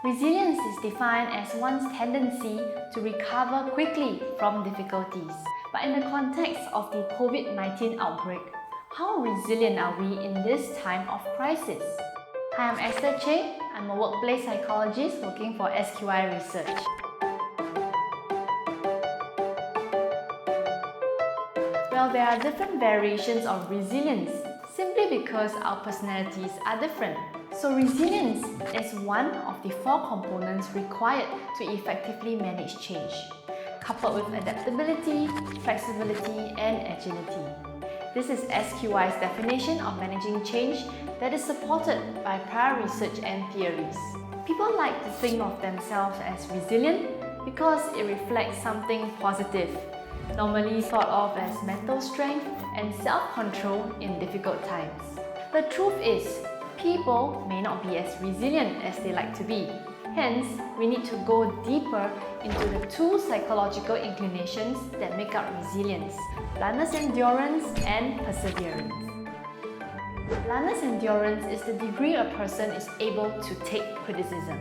Resilience is defined as one's tendency to recover quickly from difficulties. But in the context of the COVID-19 outbreak, how resilient are we in this time of crisis? Hi, I'm Esther Che. I'm a workplace psychologist working for SQI Research. Well, there are different variations of resilience simply because our personalities are different. So resilience is one of the 4 components required to effectively manage change, coupled with adaptability, flexibility, and agility. This is SQI's definition of managing change that is supported by prior research and theories. People like to think of themselves as resilient because it reflects something positive, normally thought of as mental strength and self-control in difficult times. The truth is, people may not be as resilient as they like to be. Hence, we need to go deeper into the 2 psychological inclinations that make up resilience: bluntness endurance and perseverance. Bluntness endurance is the degree a person is able to take criticism.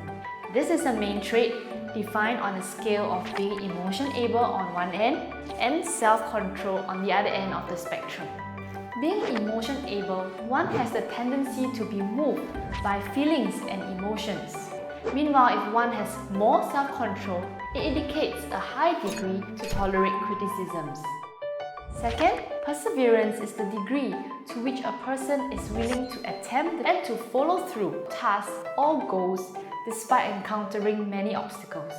This is a main trait defined on a scale of being emotion able on one end and self-control on the other end of the spectrum. Being emotion able, one has the tendency to be moved by feelings and emotions. Meanwhile, if one has more self-control, it indicates a high degree to tolerate criticisms. Second, perseverance is the degree to which a person is willing to attempt and to follow through tasks or goals despite encountering many obstacles.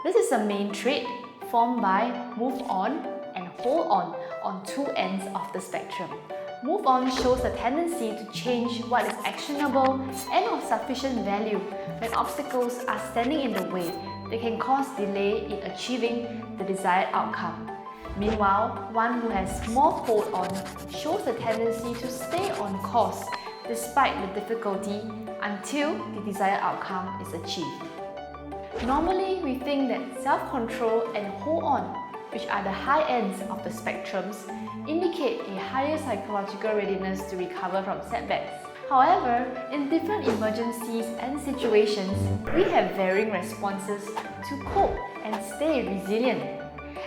This is a main trait formed by move on and hold on 2 ends of the spectrum. Move on shows a tendency to change what is actionable and of sufficient value when obstacles are standing in the way. They can cause delay in achieving the desired outcome. Meanwhile, one who has more hold on shows a tendency to stay on course despite the difficulty until the desired outcome is achieved. Normally, we think that self-control and hold on, which are the high ends of the spectrums, indicate a higher psychological readiness to recover from setbacks. However, in different emergencies and situations, we have varying responses to cope and stay resilient.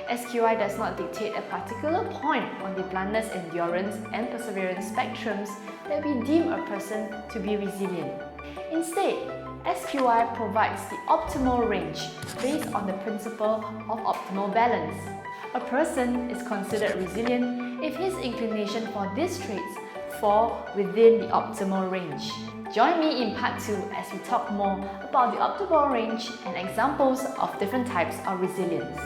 SQI does not dictate a particular point on the bluntness, endurance, and perseverance spectrums that we deem a person to be resilient. Instead, SQI provides the optimal range based on the principle of optimal balance. A person is considered resilient if his inclination for these traits fall within the optimal range. Join me in part 2 as we talk more about the optimal range and examples of different types of resilience.